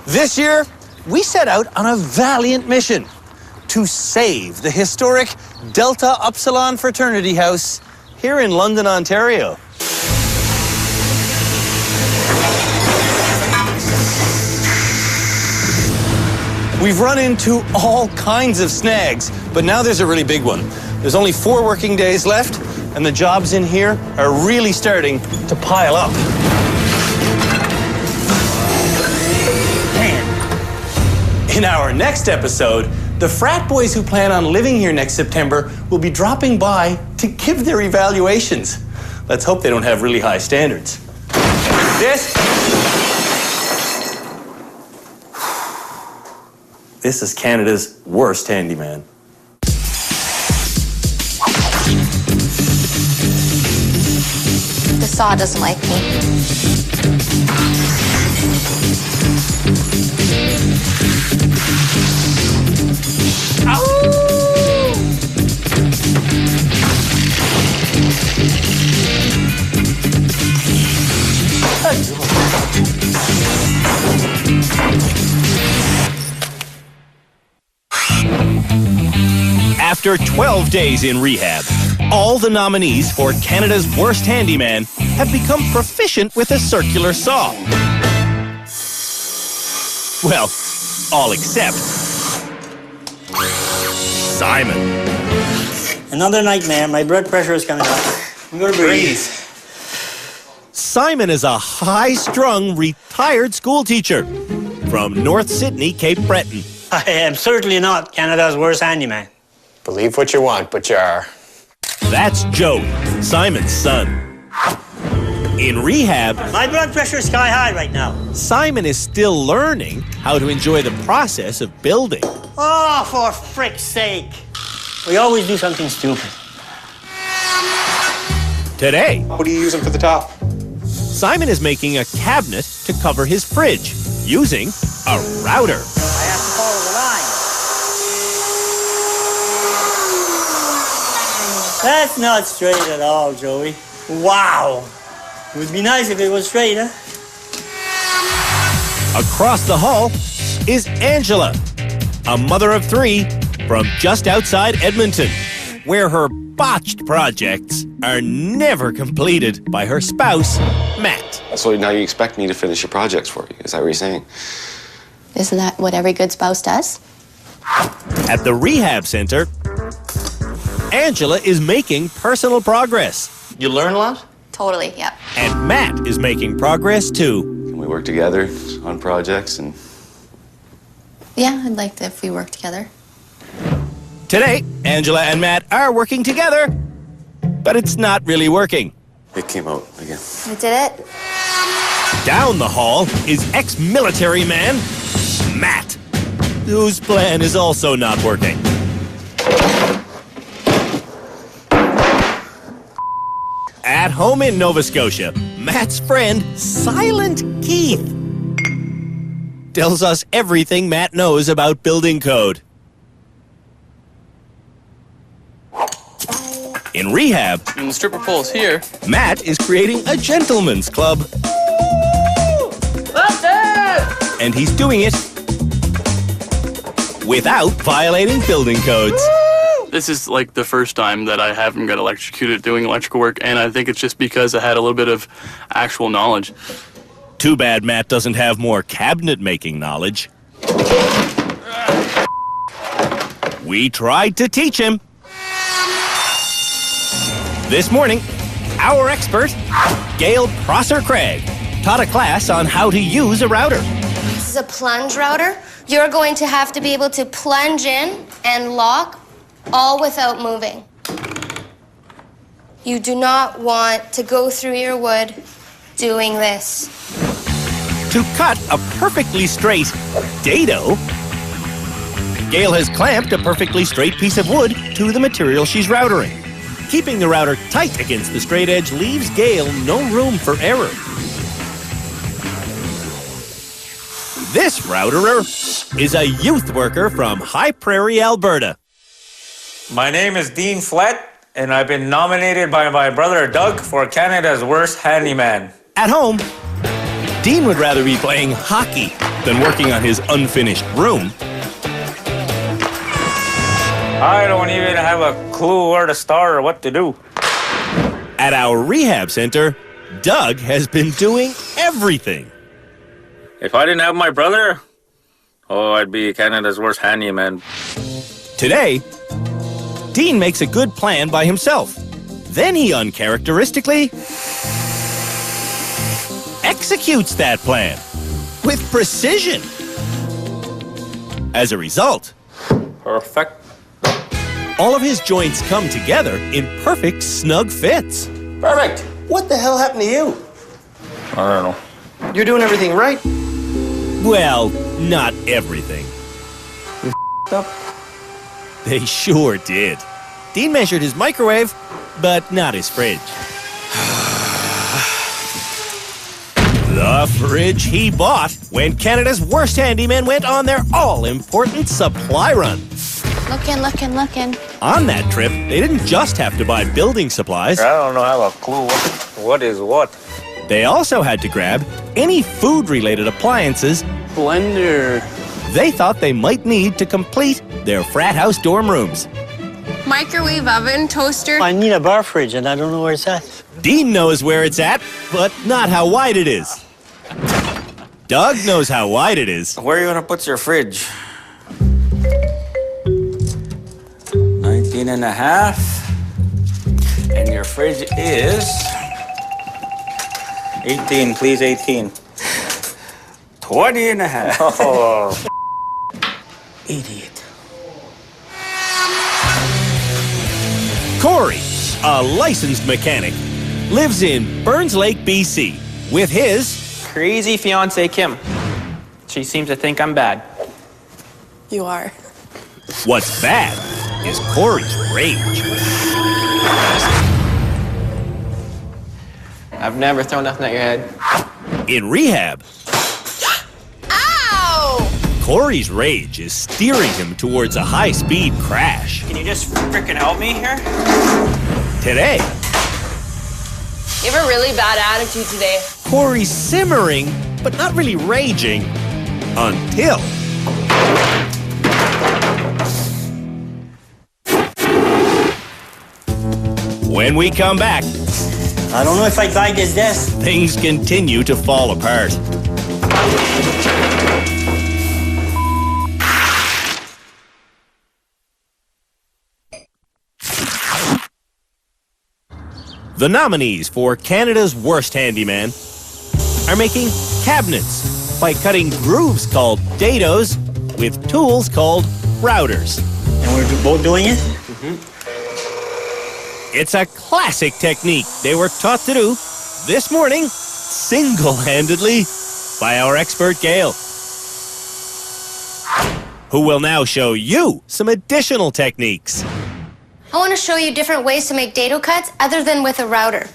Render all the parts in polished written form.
This year, we set out on a valiant mission to save the historic Delta Upsilon Fraternity House here in London, Ontario. We've run into all kinds of snags, but now there's a really big one. There's only 4 working days left, and the jobs in here are really starting to pile up. In our next episode, the frat boys who plan on living here next September will be dropping by to give their evaluations. Let's hope they don't have really high standards. This is Canada's worst handyman. The saw doesn't like me. After 12 days in rehab, all the nominees for Canada's worst handyman have become proficient with a circular saw. Well, all except Simon. Another nightmare. My blood pressure is coming up. I'm gonna breathe. Simon is a high-strung retired school teacher from North Sydney, Cape Breton. I am certainly not Canada's worst handyman. Believe what you want, but you are. That's Joe, Simon's son. In rehab, My blood pressure is sky high right now. Simon is still learning how to enjoy the process of building. Oh, for frick's sake. We always do something stupid. Today, What are you using for the top? Simon is making a cabinet to cover his fridge using a router. I have to follow the line. That's not straight at all, Joey. Wow. It would be nice if it was straight, huh? Across the hall is Angela, a mother of 3 from just outside Edmonton, where her botched projects are never completed by her spouse, Matt. So now you expect me to finish your projects for you? Is that what you're saying? Isn't that what every good spouse does? At the rehab center, Angela is making personal progress. You learn a lot? Totally, yep. And Matt is making progress too. Can we work together on projects and... Yeah, I'd like to if we work together. Today, Angela and Matt are working together, but it's not really working. It came out again. We did it? Down the hall is ex-military man, Matt, whose plan is also not working. At home in Nova Scotia, Matt's friend, Silent Keith, tells us everything Matt knows about building code. In rehab, And the stripper pole is here. Matt is creating a gentleman's club. That's it! And he's doing it without violating building codes. This is like the first time that I haven't got electrocuted doing electrical work, and I think it's just because I had a little bit of actual knowledge. Too bad Matt doesn't have more cabinet-making knowledge. We tried to teach him. This morning, our expert, Gail Prosser-Craig, taught a class on how to use a router. This is a plunge router. You're going to have to be able to plunge in and lock all without moving. You do not want to go through your wood doing this. To cut a perfectly straight dado, Gail has clamped a perfectly straight piece of wood to the material she's routering. Keeping the router tight against the straight edge leaves Gail no room for error. This routerer is a youth worker from High Prairie, Alberta. My name is Dean Flett, and I've been nominated by my brother Doug for Canada's worst handyman. At home, Dean would rather be playing hockey than working on his unfinished room. I don't even have a clue where to start or what to do. At our rehab center, Doug has been doing everything. If I didn't have my brother, I'd be Canada's worst handyman. Today, Dean makes a good plan by himself. Then he uncharacteristically executes that plan with precision. As a result, Perfect. all of his joints come together in perfect snug fits. Perfect. What the hell happened to you? I don't know. You're doing everything right. Well, not everything. Up. They sure did. Dean measured his microwave, but not his fridge. The fridge he bought when Canada's worst handyman went on their all-important supply run. Looking. On that trip, they didn't just have to buy building supplies. I don't know, I have a clue what is what. They also had to grab any food-related appliances Blender. they thought they might need to complete their frat house dorm rooms. Microwave oven, toaster. I need a bar fridge, and I don't know where it's at. Dean knows where it's at, but not how wide it is. Doug knows how wide it is. Where are you gonna put your fridge? 19 and a half. And your fridge is 18, please, 18. 20 and a half. Oh. Idiot. Corey, a licensed mechanic, lives in Burns Lake, BC, with his crazy fiance Kim. She seems to think I'm bad. You are. What's bad is Corey's rage. I've never thrown nothing at your head. In rehab, Ow! Corey's rage is steering him towards a high-speed crash. Can you just frickin' help me here? Today, You have a really bad attitude today. Corey's simmering, but not really raging, until when we come back, I don't know if I'd buy this desk. things continue to fall apart. The nominees for Canada's worst handyman are making cabinets by cutting grooves called dados with tools called routers. And we're both doing it? It's a classic technique they were taught to do this morning single-handedly by our expert Gail, who will now show you some additional techniques. I want to show you different ways to make dado cuts other than with a router.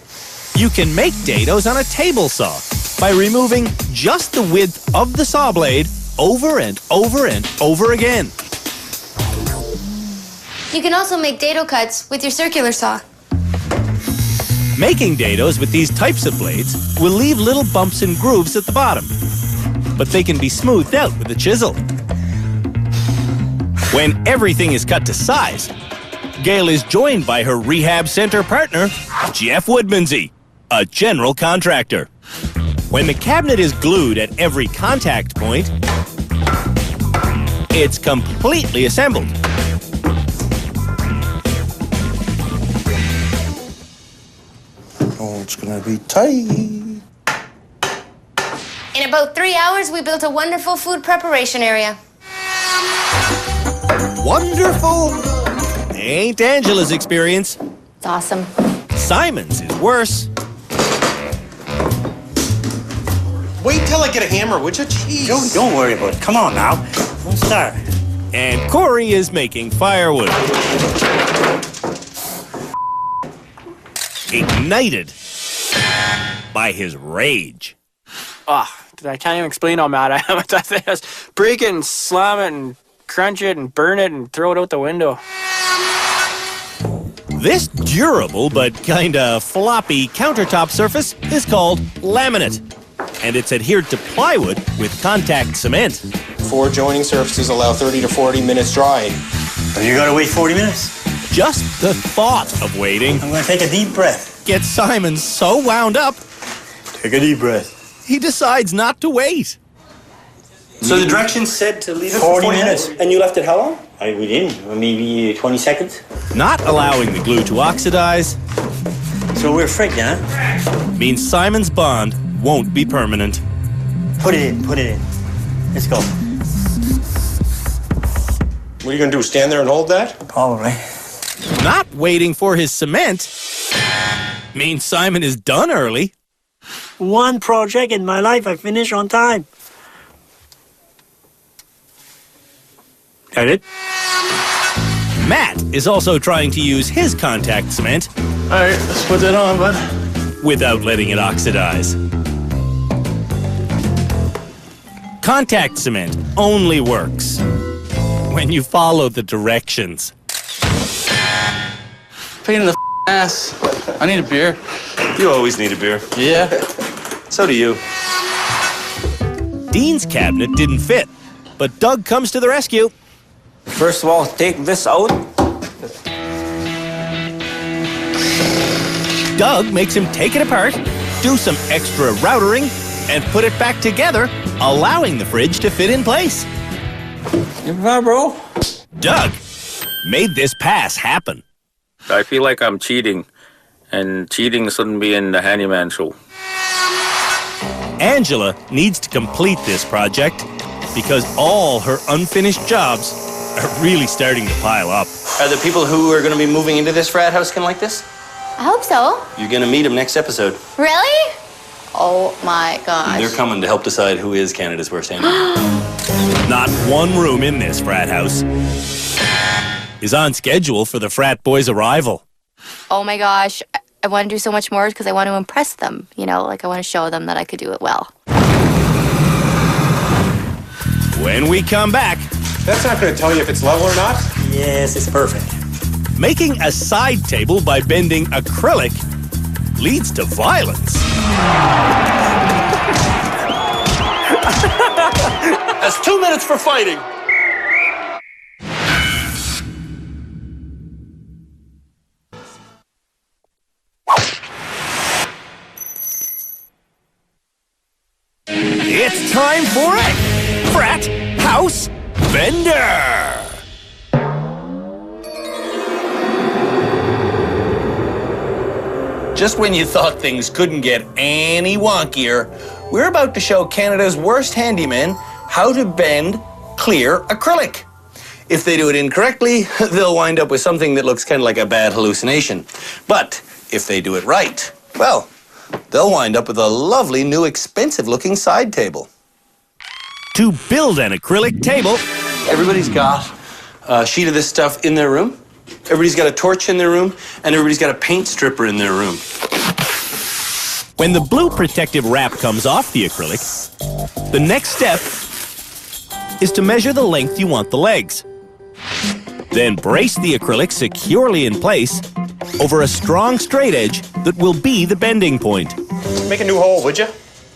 You can make dados on a table saw by removing just the width of the saw blade over and over and over again. You can also make dado cuts with your circular saw. Making dados with these types of blades will leave little bumps and grooves at the bottom, but they can be smoothed out with a chisel. When everything is cut to size, Gail is joined by her rehab center partner, Jeff Woodmansey, a general contractor. When the cabinet is glued at every contact point, it's completely assembled. Oh, it's gonna be tight. In about 3 hours, we built a wonderful food preparation area. Wonderful! Ain't Angela's experience. It's awesome. Simon's is worse. Wait till I get a hammer, would you? Jeez. Joey, don't worry about it. Come on now. Don't start. And Corey is making firewood. Ignited by his rage. I can't even explain how mad I am. I just break it and slam it and crunch it and burn it and throw it out the window. This durable but kinda floppy countertop surface is called laminate. and it's adhered to plywood with contact cement. 4 joining surfaces allow 30 to 40 minutes drying. But you gotta wait 40 minutes. Just the thought of waiting I'm gonna take a deep breath. gets Simon so wound up, Take a deep breath. he decides not to wait. So the directions said to leave it 40 minutes. And you left it how long? We didn't. Maybe 20 seconds. Not allowing the glue to oxidize So we're afraid, huh? means Simon's bond won't be permanent. Put it in. Put it in. Let's go. What are you gonna do, stand there and hold that? Probably. Not waiting for his cement means Simon is done early. One project in my life I finish on time. Got it? Matt is also trying to use his contact cement All right, let's put that on, bud. without letting it oxidize. Contact cement only works when you follow the directions. Pain in the ass. I need a beer. You always need a beer. Yeah. So do you. Dean's cabinet didn't fit, but Doug comes to the rescue. First of all, take this out. Doug makes him take it apart, do some extra routering, and put it back together, allowing the fridge to fit in place. Bro. Doug made this pass happen. I feel like I'm cheating, and cheating shouldn't be in the Handyman show. Angela needs to complete this project because all her unfinished jobs are really starting to pile up. Are the people who are going to be moving into this frat house can like this? I hope so. You're going to meet them next episode. Really? Oh my gosh. They're coming to help decide who is Canada's worst handyman. Not one room in this frat house is on schedule for the frat boys' arrival. Oh my gosh. I want to do so much more because I want to impress them. You know, like I want to show them that I could do it well. When we come back, That's not gonna tell you if it's level or not. Yes, it's perfect. making a side table by bending acrylic leads to violence. That's 2 minutes for fighting. It's time for a frat house bender. Just when you thought things couldn't get any wonkier, we're about to show Canada's worst handymen how to bend clear acrylic. If they do it incorrectly, they'll wind up with something that looks kind of like a bad hallucination. But if they do it right, well, they'll wind up with a lovely new expensive-looking side table. To build an acrylic table, Everybody's got a sheet of this stuff in their room. Everybody's got a torch in their room, and everybody's got a paint stripper in their room. when the blue protective wrap comes off the acrylic, the next step is to measure the length you want the legs. Then brace the acrylic securely in place over a strong straight edge that will be the bending point. Make a new hole, would you?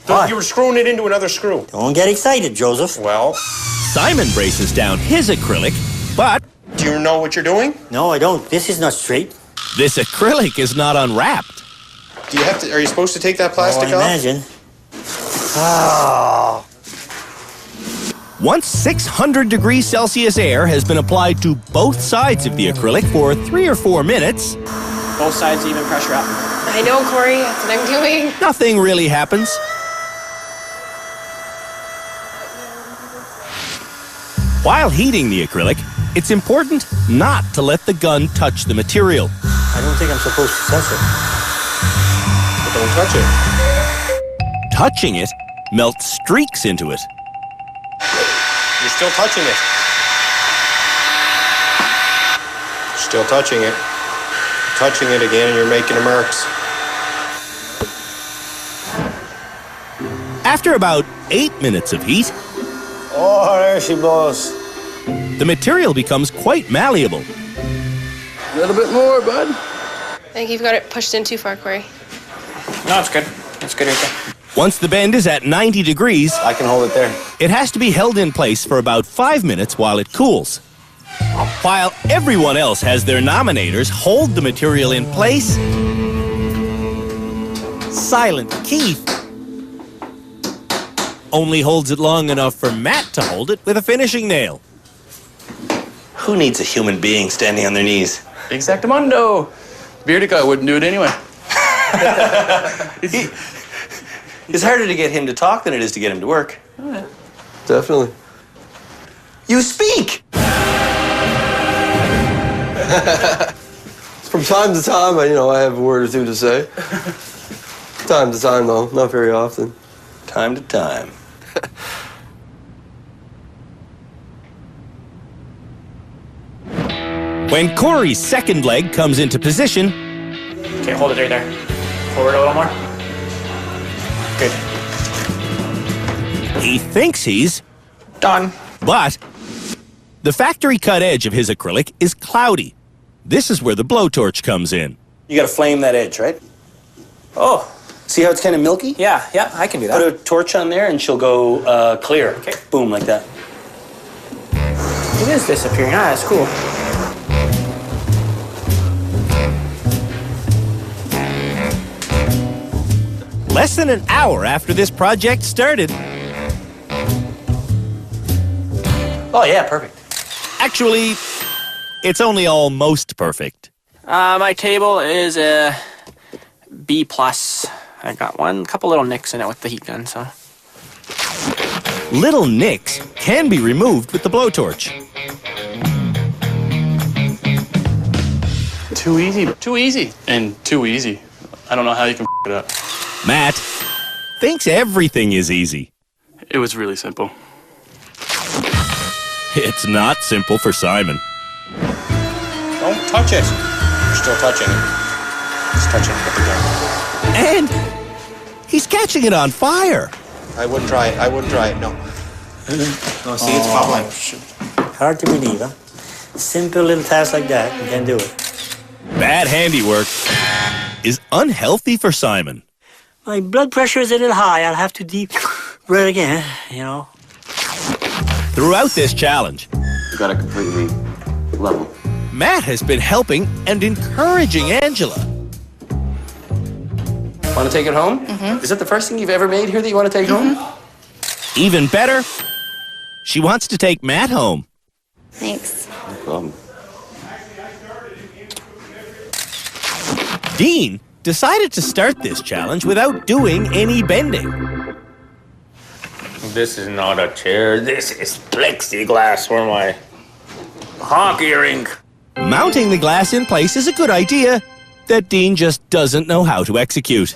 Why? You were screwing it into another screw. Don't get excited, Joseph. Well, Simon braces down his acrylic, but do you know what you're doing? No, I don't. This is not straight. this acrylic is not unwrapped. Do you have to? Are you supposed to take that plastic I off? imagine. Oh. Once 600 degrees Celsius air has been applied to both sides of the acrylic for 3 or 4 minutes, Both sides even pressure up. I know, Corey. That's what I'm doing. nothing really happens. While heating the acrylic, it's important not to let the gun touch the material. I don't think I'm supposed to touch it. But don't touch it. Touching it melts streaks into it. You're still touching it. Still touching it. Touching it again, and you're making marks. After about 8 minutes of heat, Oh, there she goes. the material becomes quite malleable. A little bit more, bud. I think you've got it pushed in too far, Corey. No, it's good. It's good right there. Once the bend is at 90 degrees, I can hold it there. it has to be held in place for about 5 minutes while it cools. While everyone else has their nominators hold the material in place, Silent Keith only holds it long enough for Matt to hold it with a finishing nail. Who needs a human being standing on their knees? Exactamundo. Bearded guy wouldn't do it anyway. It's harder to get him to talk than it is to get him to work. Definitely. You speak! From time to time, I have a word or two to say. Time to time, though, not very often. Time to time. When Corey's second leg comes into position, Okay, hold it right there. Forward a little more. Good. he thinks he's Done. But the factory cut edge of his acrylic is cloudy. This is where the blowtorch comes in. You gotta flame that edge, right? Oh, See how it's kind of milky? yeah, I can do Put that. a torch on there and she'll go clear. Okay. Boom, like that. It is disappearing. Ah, that's cool. Less than an hour after this project started, Oh, yeah, perfect. actually, it's only almost perfect. My table is a B+. I got couple little nicks in it with the heat gun, so. Little nicks can be removed with the blowtorch. Too easy. Too easy. And too easy. I don't know how you can it up. Matt thinks everything is easy. It was really simple. It's not simple for Simon. Don't touch it. You're still touching it. Just touching it with the gun. And he's catching it on fire. I wouldn't try it. I wouldn't try it. No. No, see, it's bubbling. Hard to believe, huh? Simple little task like that, you can do it. Bad handiwork is unhealthy for Simon. My blood pressure is a little high. I'll have to deep breath again, Throughout this challenge, You got it completely level. Matt has been helping and encouraging Angela. Want to take it home? Mm-hmm. Is that the first thing you've ever made here that you want to take home? Even better, she wants to take Matt home. Thanks. Dean decided to start this challenge without doing any bending. This is not a chair. This is plexiglass for my hockey rink. Mounting the glass in place is a good idea that Dean just doesn't know how to execute.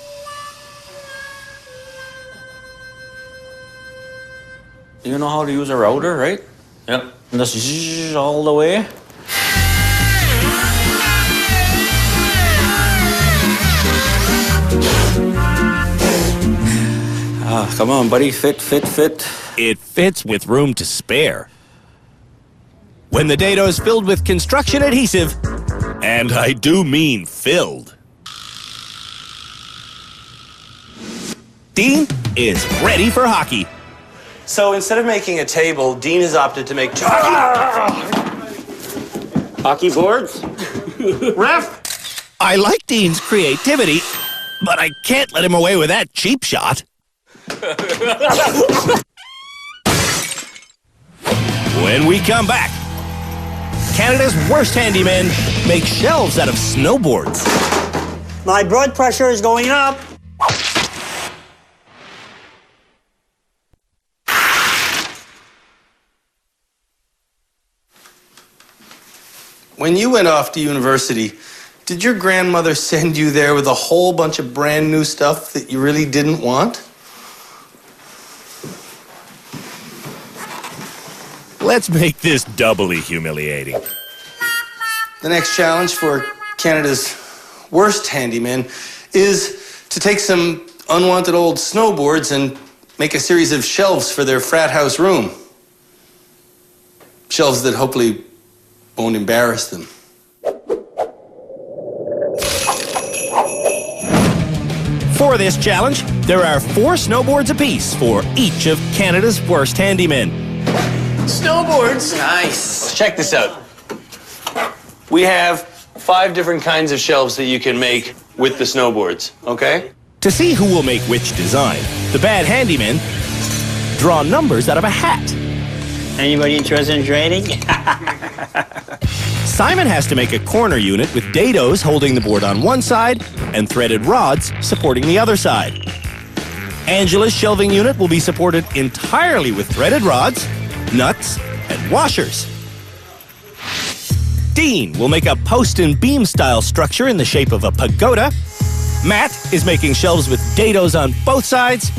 You know how to use a router, right? Yep. And just zzz all the way. Ah, come on, buddy. Fit. It fits with room to spare. When the dado is filled with construction adhesive, and I do mean filled, Dean is ready for hockey. So instead of making a table, Dean has opted to make Hockey boards? Ref! I like Dean's creativity, but I can't let him away with that cheap shot. When we come back, Canada's worst handymen make shelves out of snowboards. My blood pressure is going up. When you went off to university, did your grandmother send you there with a whole bunch of brand new stuff that you really didn't want? Let's make this doubly humiliating. The next challenge for Canada's worst handyman is to take some unwanted old snowboards and make a series of shelves for their frat house room. Shelves that hopefully won't embarrass them. For this challenge, there are 4 snowboards apiece for each of Canada's worst handymen. Snowboards. Nice. Let's check this out. We have 5 different kinds of shelves that you can make with the snowboards, okay? To see who will make which design, the bad handymen draw numbers out of a hat. Anybody interested in trading? Simon has to make a corner unit with dados holding the board on one side and threaded rods supporting the other side. Angela's shelving unit will be supported entirely with threaded rods, nuts, and washers. Dean will make a post and beam style structure in the shape of a pagoda. Matt is making shelves with dados on both sides.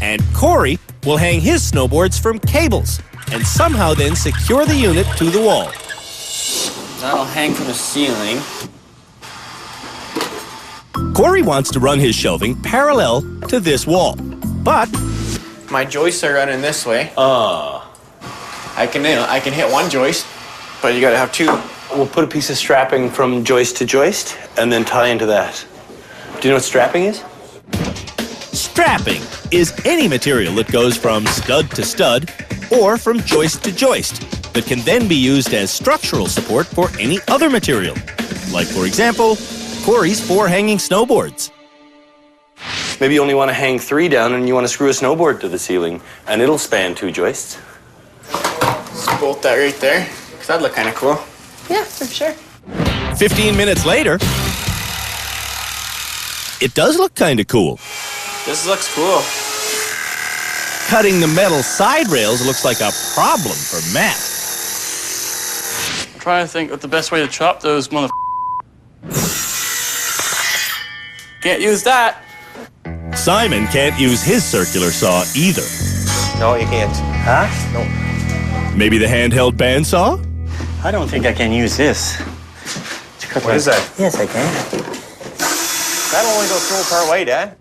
And Corey will hang his snowboards from cables and somehow then secure the unit to the wall. That'll hang from the ceiling. Corey wants to run his shelving parallel to this wall, but My joists are running this way. I can hit one joist, but you gotta have 2. We'll put a piece of strapping from joist to joist and then tie into that. Do you know what strapping is? strapping is any material that goes from stud to stud or from joist to joist that can then be used as structural support for any other material. Like, for example, Corey's 4 hanging snowboards. Maybe you only want to hang 3 down and you want to screw a snowboard to the ceiling, and it'll span 2 joists. Just bolt that right there, because that'd look kind of cool. Yeah, for sure. 15 minutes later, it does look kind of cool. This looks cool. Cutting the metal side rails looks like a problem for Matt. I'm trying to think of the best way to chop those Can't use that. Simon can't use his circular saw either. No, you can't. Huh? No. Maybe the handheld bandsaw? I don't think I can use this. What is that? Yes, I can. That'll only go through part way, Dad.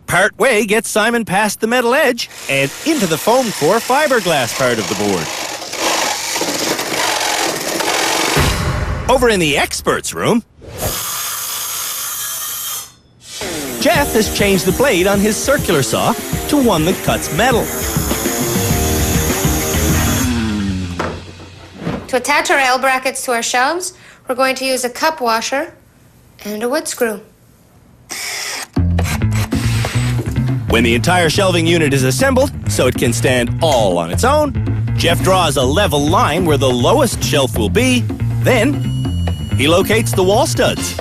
Part way gets Simon past the metal edge and into the foam core fiberglass part of the board. Over in the experts room, Jeff has changed the blade on his circular saw to one that cuts metal. To attach our L brackets to our shelves, we're going to use a cup washer and a wood screw. When the entire shelving unit is assembled so it can stand all on its own, Jeff draws a level line where the lowest shelf will be. Then, he locates the wall studs.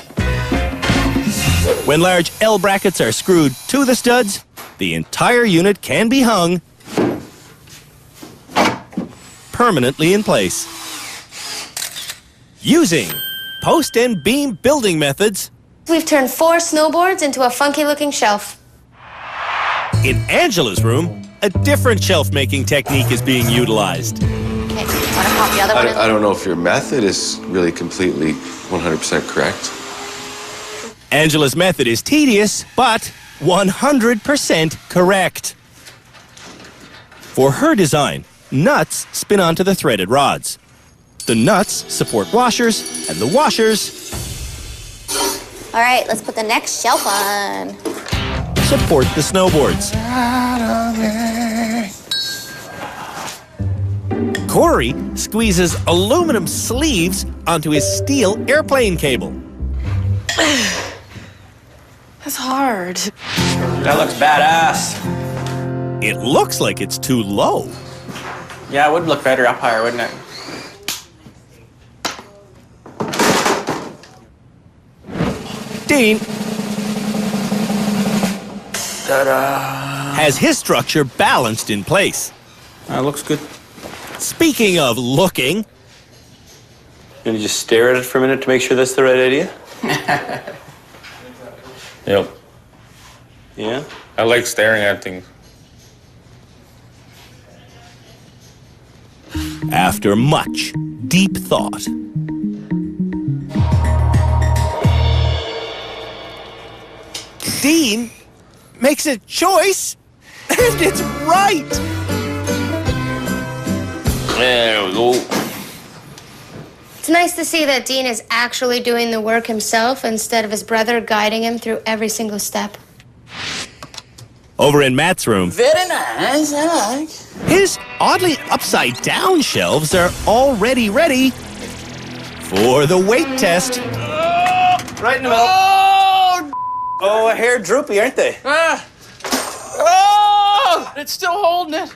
When large L brackets are screwed to the studs, the entire unit can be hung permanently in place. Using post and beam building methods, We've turned 4 snowboards into a funky-looking shelf. in Angela's room, a different shelf-making technique is being utilized. Okay, want to pop the other one in? I don't know if your method is really completely 100% correct. Angela's method is tedious, but 100% correct. For her design, nuts spin onto the threaded rods. The nuts support washers, and the washers All right, let's put the next shelf on. support the snowboards. Corey squeezes aluminum sleeves onto his steel airplane cable. That's hard. That looks badass. It looks like it's too low. Yeah, it would look better up higher, wouldn't it? Dean has his structure balanced in place. That looks good. Speaking of looking, Gonna just stare at it for a minute to make sure that's the right idea? Yep. Yeah? I like staring at things. after much deep thought, Dean makes a choice, and it's right. There we go. It's nice to see that Dean is actually doing the work himself instead of his brother guiding him through every single step. Over in Matt's room, Very nice, I like. his oddly upside-down shelves are already ready for the weight test. Right in the middle. Oh, a hair droopy, aren't they? It's still holding it.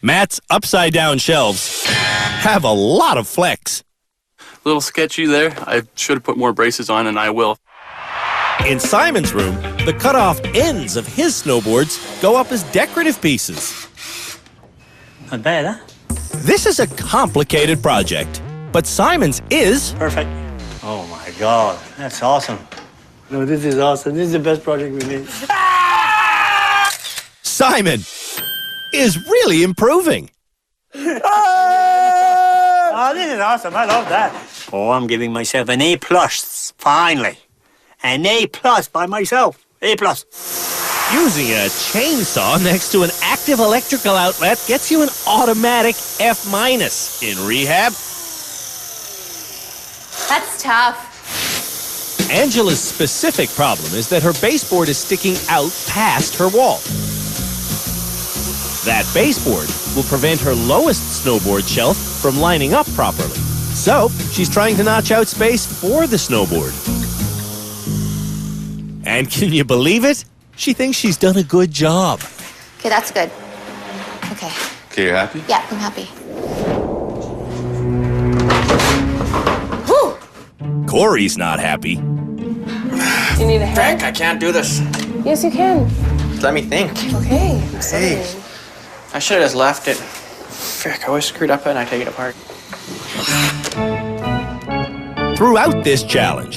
Matt's upside-down shelves have a lot of flex. A little sketchy there. I should have put more braces on, and I will. In Simon's room, the cut-off ends of his snowboards go up as decorative pieces. Not bad, huh? This is a complicated project, but Simon's is Perfect. Oh my God, that's awesome. No, this is awesome. This is the best project we made. Simon is really improving. Oh, this is awesome. I love that. Oh, I'm giving myself an A+, finally. An A+ by myself. A+. Using a chainsaw next to an active electrical outlet gets you an automatic F- in rehab. That's tough. Angela's specific problem is that her baseboard is sticking out past her wall. That baseboard will prevent her lowest snowboard shelf from lining up properly. So, she's trying to notch out space for the snowboard. And can you believe it? She thinks she's done a good job. Okay, that's good. Okay. Okay, you're happy? Yeah, I'm happy. Corey's not happy. You need a hand? Frank, I can't do this. Yes, you can. Let me think. Okay. Hey. I should have just left it. Frick, I always screwed up and I take it apart. Throughout this challenge,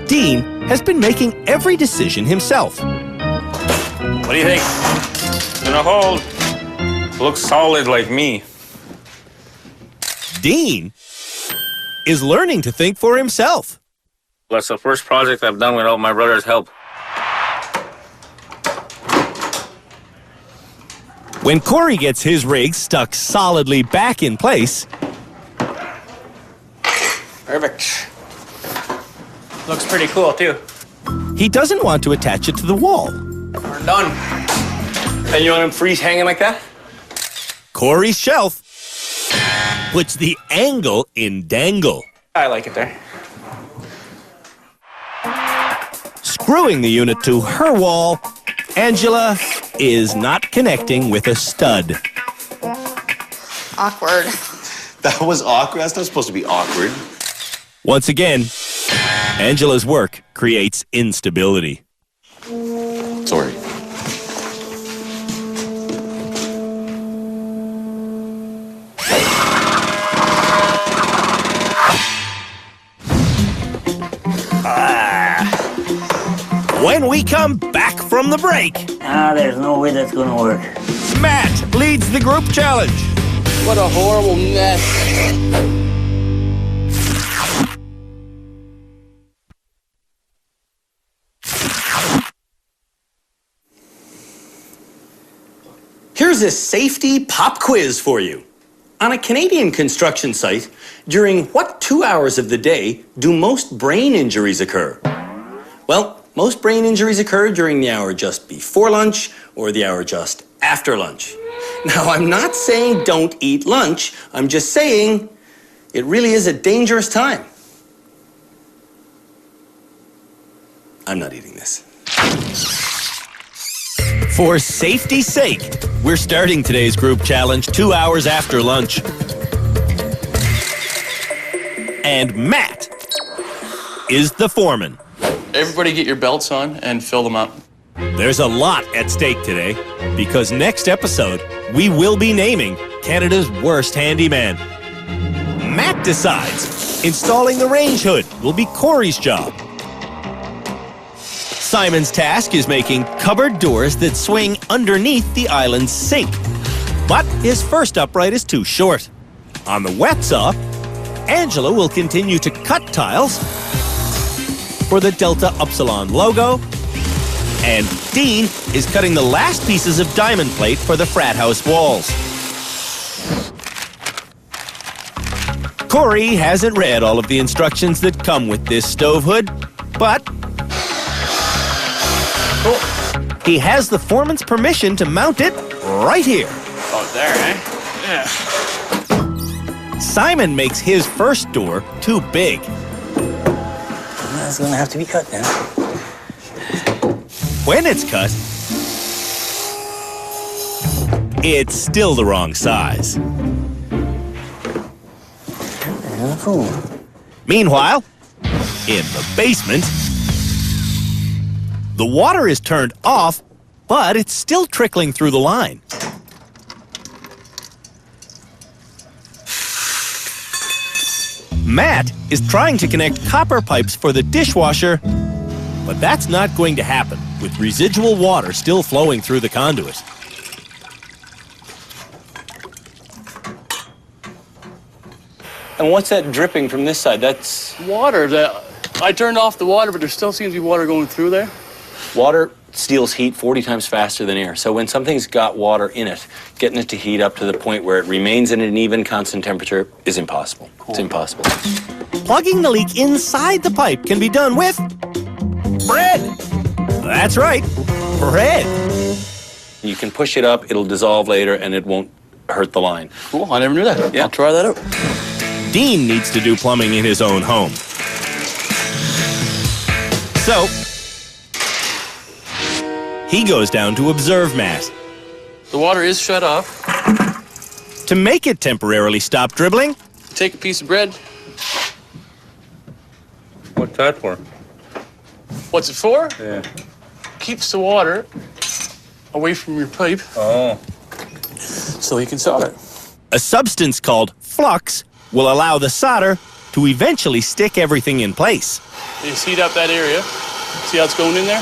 Dean has been making every decision himself. What do you think? Gonna hold. Looks solid like me. Dean is learning to think for himself. That's the first project I've done without my brother's help. When Corey gets his rig stuck solidly back in place, Perfect. Looks pretty cool, too. he doesn't want to attach it to the wall. We're done. And you want them freeze hanging like that? Corey's shelf puts the angle in dangle. I like it there. Screwing the unit to her wall, Angela is not connecting with a stud. Awkward. That was awkward. That's not supposed to be awkward. Once again, Angela's work creates instability. Sorry. When we come back from the break, There's no way that's gonna work. Matt leads the group challenge. What a horrible mess. Here's a safety pop quiz for you. On a Canadian construction site, during what 2 hours of the day do most brain injuries occur? Well, most brain injuries occur during the hour just before lunch or the hour just after lunch. Now, I'm not saying don't eat lunch. I'm just saying it really is a dangerous time. I'm not eating this. For safety's sake, we're starting today's group challenge 2 hours after lunch. And Matt is the foreman. Everybody get your belts on and fill them up. There's a lot at stake today, because next episode, we will be naming Canada's worst handyman. Matt decides installing the range hood will be Corey's job. Simon's task is making cupboard doors that swing underneath the island's sink. But his first upright is too short. On the wet saw, Angela will continue to cut tiles for the Delta Upsilon logo, and Dean is cutting the last pieces of diamond plate for the frat house walls. Corey hasn't read all of the instructions that come with this stove hood, but Cool. He has the foreman's permission to mount it right here. Oh, there, eh? Yeah. Simon makes his first door too big. That's gonna have to be cut now. When it's cut, it's still the wrong size. Meanwhile, in the basement, the water is turned off, but it's still trickling through the line. Matt is trying to connect copper pipes for the dishwasher, but that's not going to happen with residual water still flowing through the conduit. And what's that dripping from this side? That's Water. I turned off the water, but there still seems to be water going through there. water steals heat 40 times faster than air. So when something's got water in it, getting it to heat up to the point where it remains at an even constant temperature is impossible. Cool. It's impossible. Plugging the leak inside the pipe can be done with bread. That's right, bread. You can push it up, it'll dissolve later, and it won't hurt the line. Cool, I never knew that. Yeah. I'll try that out. Dean needs to do plumbing in his own home. So, he goes down to observe Matt. The water is shut off. To make it temporarily stop dribbling, Take a piece of bread. What's that for? What's it for? Yeah. Keeps the water away from your pipe. Oh. So you can solder it. a substance called flux will allow the solder to eventually stick everything in place. You heat up that area. See how it's going in there?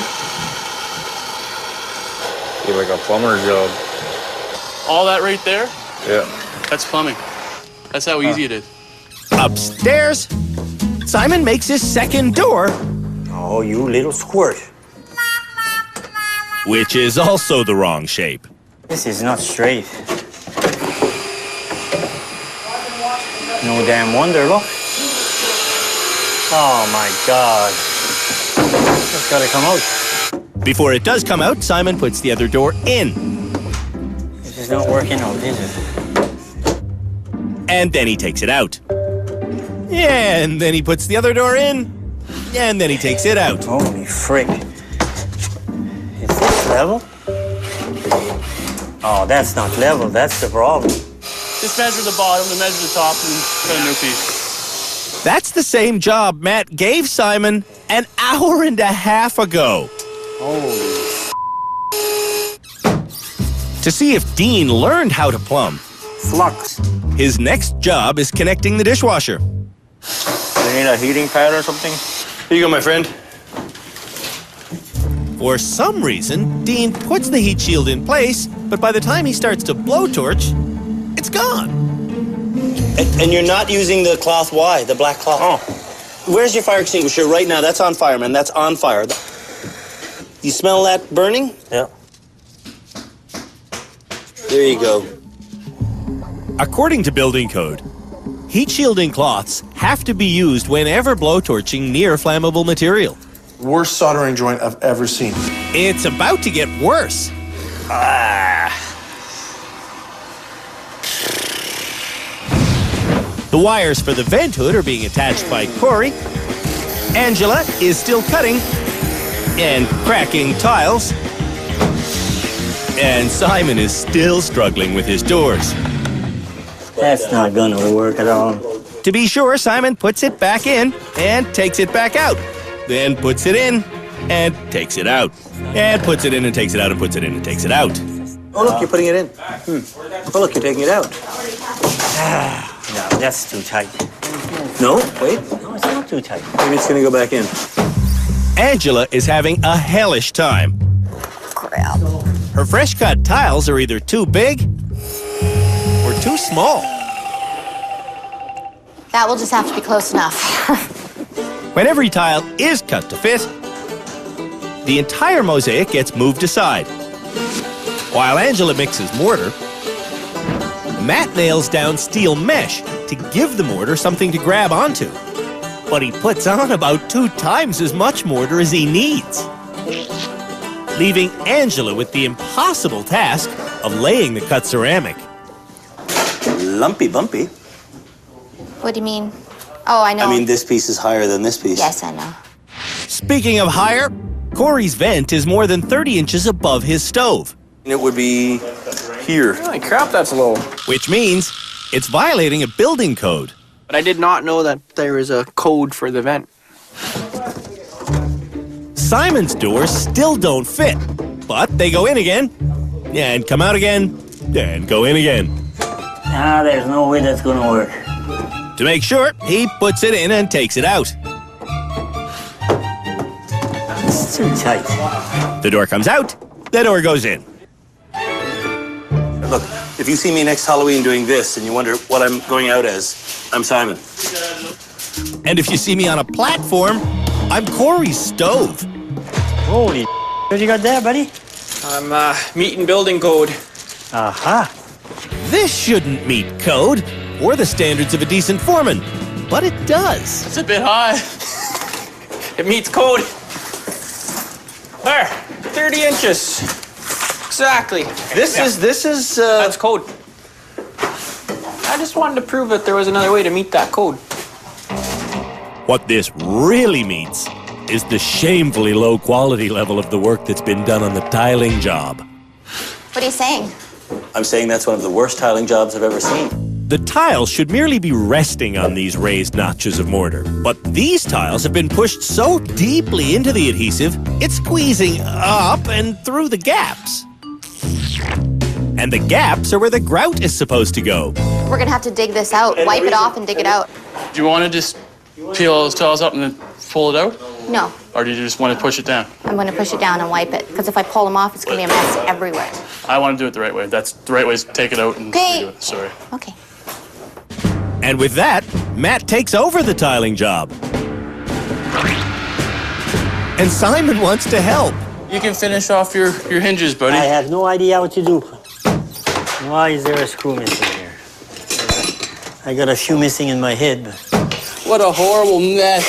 You're like a plumber's job. All that right there? Yeah. That's plumbing. That's how easy it is. Upstairs, Simon makes his second door. Oh, you little squirt. Which is also the wrong shape. This is not straight. No damn wonder, look. Oh my God. It's gotta come out. Before it does come out, Simon puts the other door in. This is not working out, is it? And then he takes it out. And then he puts the other door in. And then he takes it out. Holy frick. Is this level? Oh, that's not level, that's the problem. Just measure the bottom and measure the top and cut a new piece. That's the same job Matt gave Simon an hour and a half ago. Holy. To see if Dean learned how to plumb, Flux. his next job is connecting the dishwasher. You need a heating pad or something? Here you go, my friend. For some reason, Dean puts the heat shield in place, but by the time he starts to blowtorch, it's gone. And you're not using the cloth Y, the black cloth. Oh. Where's your fire extinguisher right now? That's on fire, man. That's on fire. You smell that burning? Yeah. There you go. According to building code, heat shielding cloths have to be used whenever blowtorching near flammable material. Worst soldering joint I've ever seen. It's about to get worse. The wires for the vent hood are being attached by Corey. Angela is still cutting and cracking tiles. And Simon is still struggling with his doors. That's not gonna work at all. To be sure, Simon puts it back in and takes it back out. Then puts it in and takes it out. And puts it in and takes it out and puts it in and takes it out. Oh, look, you're putting it in. Oh, look, you're taking it out. No, that's too tight. No, wait. No, it's not too tight. Maybe it's going to go back in. Angela is having a hellish time. Crap. Her fresh-cut tiles are either too big or too small. That will just have to be close enough. When every tile is cut to fit, the entire mosaic gets moved aside. While Angela mixes mortar, Matt nails down steel mesh to give the mortar something to grab onto. But he puts on about 2 times as much mortar as he needs. leaving Angela with the impossible task of laying the cut ceramic. Lumpy bumpy. What do you mean? Oh, I know. I mean, this piece is higher than this piece. Yes, I know. Speaking of higher, Corey's vent is more than 30 inches above his stove. It would be here. Holy crap, that's low. Which means it's violating a building code. But I did not know that there is a code for the vent. Simon's doors still don't fit, but they go in again, and come out again, and go in again. Ah, there's no way that's gonna work. To make sure, he puts it in and takes it out. It's too tight. The door comes out, the door goes in. Look, if you see me next Halloween doing this and you wonder what I'm going out as, I'm Simon. And if you see me on a platform, I'm Corey's stove. Holy what you got there, buddy? I'm meeting building code. Aha. This shouldn't meet code or the standards of a decent foreman, but it does. It's a bit high. It meets code. There, 30 inches. Exactly. This is That's code. I just wanted to prove that there was another way to meet that code. What this really meets is the shamefully low quality level of the work that's been done on the tiling job. What are you saying? I'm saying that's one of the worst tiling jobs I've ever seen. The tiles should merely be resting on these raised notches of mortar, but these tiles have been pushed so deeply into the adhesive, it's squeezing up and through the gaps. And the gaps are where the grout is supposed to go. We're gonna have to dig this out, wipe it off and dig it out. Do you want to just peel all those tiles up and then pull it out? No, Or do you just want to push it down? I'm gonna push it down and wipe it, because if I pull them off, it's gonna be a mess everywhere. I want to do it the right way. That's the right way is take it out and Okay. do it. Sorry. Okay. And with that, Matt takes over the tiling job. And Simon wants to help. You can finish off your hinges, buddy. I have no idea what to do. Why is there a screw missing here? I got a few missing in my head. What a horrible mess.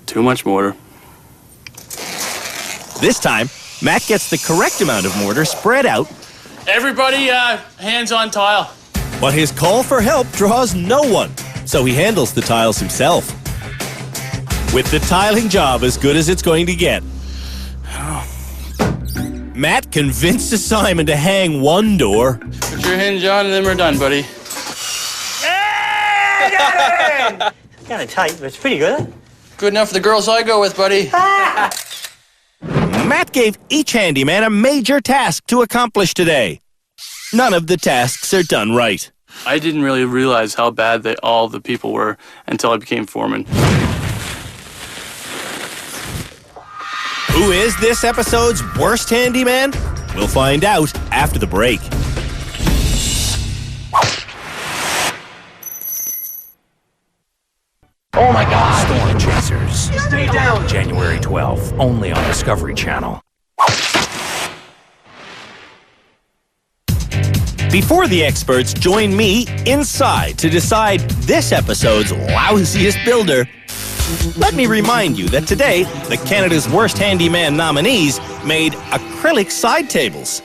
Too much mortar. This time, Matt gets the correct amount of mortar spread out, Everybody, hands on tile. but his call for help draws no one, so he handles the tiles himself. With the tiling job as good as it's going to get, Matt convinces Simon to hang one door. Put your hinge on and then we're done, buddy. Kind of tight, but it's pretty good. Good enough for the girls I go with, buddy. Matt gave each handyman a major task to accomplish today. None of the tasks are done right. I didn't really realize how bad all the people were until I became foreman. Who is this episode's worst handyman? We'll find out after the break. Oh my God! Storm Chasers. Stay down! January 12th, only on Discovery Channel. Before the experts join me inside to decide this episode's lousiest builder, let me remind you that today, the Canada's Worst Handyman nominees made acrylic side tables.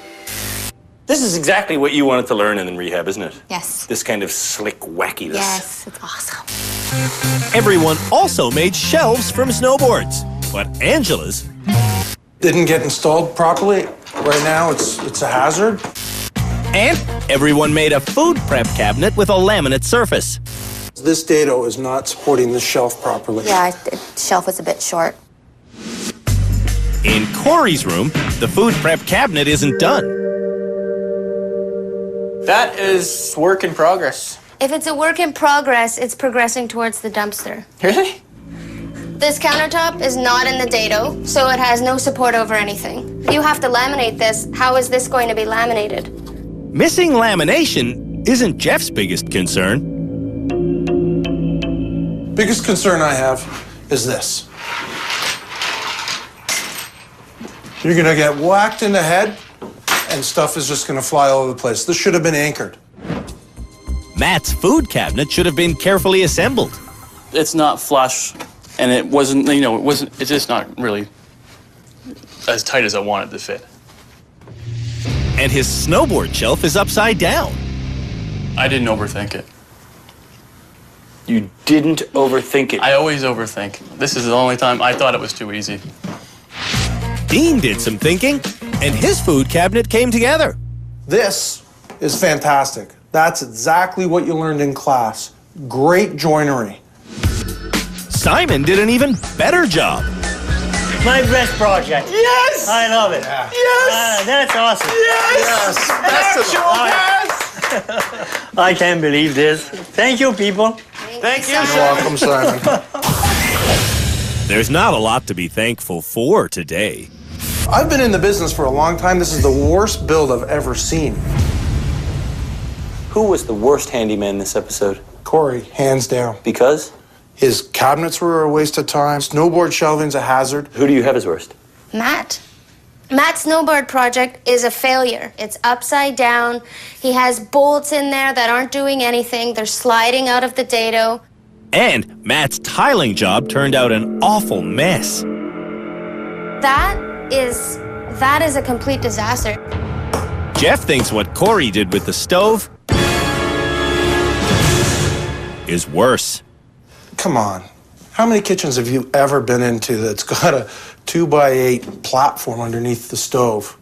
This is exactly what you wanted to learn in rehab, isn't it? Yes. This kind of slick wackiness. Yes, it's awesome. Everyone also made shelves from snowboards, but Angela's Didn't get installed properly. Right now, it's a hazard. and everyone made a food prep cabinet with a laminate surface. This dado is not supporting the shelf properly. Yeah, the shelf was a bit short. In Corey's room, the food prep cabinet isn't done. That is work in progress. If it's a work in progress, it's progressing towards the dumpster. Really? This countertop is not in the dado, so it has no support over anything. You have to laminate this. How is this going to be laminated? Missing lamination isn't Jeff's biggest concern. Biggest concern I have is this. You're gonna get whacked in the head and stuff is just gonna fly all over the place. This should have been anchored. Matt's food cabinet should have been carefully assembled. It's not flush And it wasn't, it's just not really as tight as I wanted to fit. And his snowboard shelf is upside down. I didn't overthink it. You didn't overthink it? I always overthink. This is the only time I thought it was too easy. Dean did some thinking, and his food cabinet came together. This is fantastic. That's exactly what you learned in class. Great joinery. Simon did an even better job. My best project. Yes! I love it. Yeah. Yes! That's awesome. Yes! I can't believe this. Thank you, people. Thank you. You're welcome, Simon. There's not a lot to be thankful for today. I've been in the business for a long time. This is the worst build I've ever seen. Who was the worst handyman this episode? Corey, hands down. Because? His cabinets were a waste of time. Snowboard shelving's a hazard. Who do you have as worst? Matt. Matt's snowboard project is a failure. It's upside down. He has bolts in there that aren't doing anything. They're sliding out of the dado. And Matt's tiling job turned out an awful mess. That is a complete disaster. Jeff thinks what Corey did with the stove is worse. Come on. How many kitchens have you ever been into that's got a 2x8 platform underneath the stove?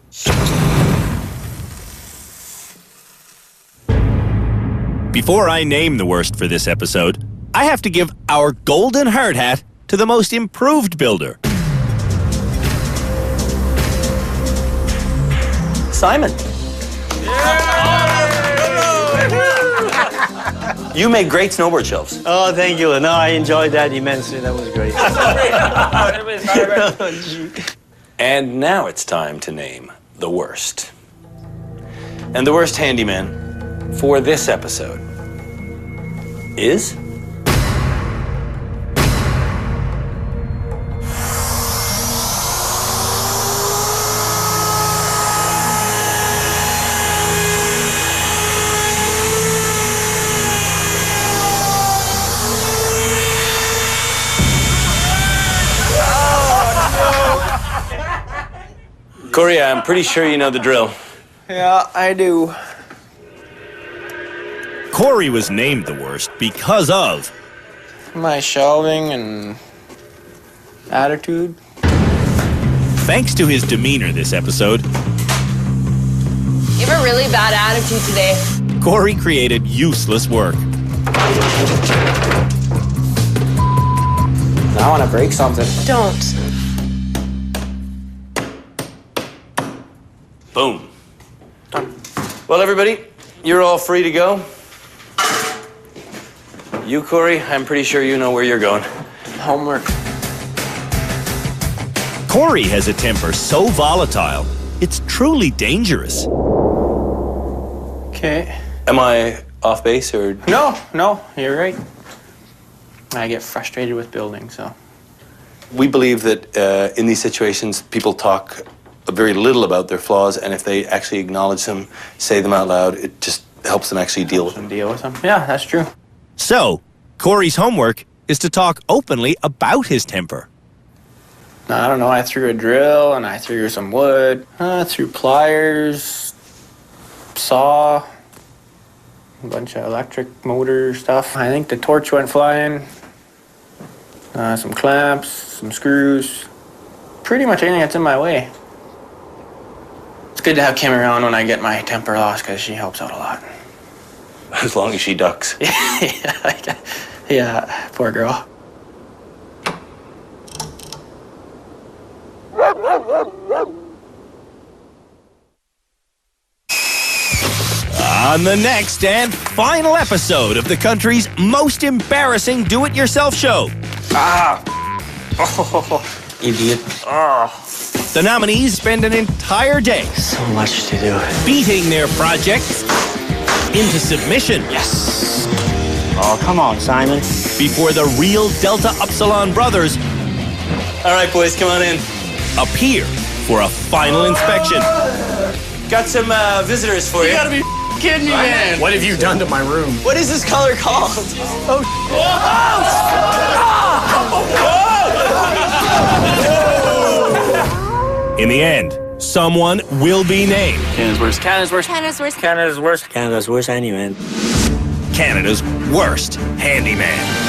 Before I name the worst for this episode, I have to give our golden hard hat to the most improved builder. Simon. You made great snowboard shelves. Oh, thank you. No, I enjoyed that immensely. That was great. And now it's time to name the worst. And the worst handyman for this episode is... Corey, I'm pretty sure you know the drill. Yeah, I do. Corey was named the worst because of my shelving and attitude. Thanks to his demeanor this episode, You have a really bad attitude today. Corey created useless work. I want to break something. Don't. Boom. Done. Well, everybody, you're all free to go. You, Corey, I'm pretty sure you know where you're going. Homework. Corey has a temper so volatile, it's truly dangerous. Okay. Am I off base or? No, you're right. I get frustrated with building, so. We believe that in these situations, people talk very little about their flaws, and if they actually acknowledge them, say them out loud, it just helps them actually deal with them. Yeah, that's true. So, Corey's homework is to talk openly about his temper. I don't know, I threw a drill and I threw some wood. I threw pliers, saw, a bunch of electric motor stuff. I think the torch went flying. Some clamps, some screws. Pretty much anything that's in my way. It's good to have Kim around when I get my temper lost because she helps out a lot. As long as she ducks. Yeah, poor girl. On the next and final episode of the country's most embarrassing do-it-yourself show. Idiot. The nominees spend an entire day So much to do. beating their projects into submission. Yes. Oh, come on, Simon. Before the real Delta Upsilon brothers All right, boys, come on in. appear for a final inspection. Got some visitors for you. You gotta be kidding me, man. What have you done to my room? What is this color called? Oh! In the end, someone will be named Canada's worst. Canada's worst. Canada's worst. Canada's worst. Canada's worst handyman. Canada's worst handyman.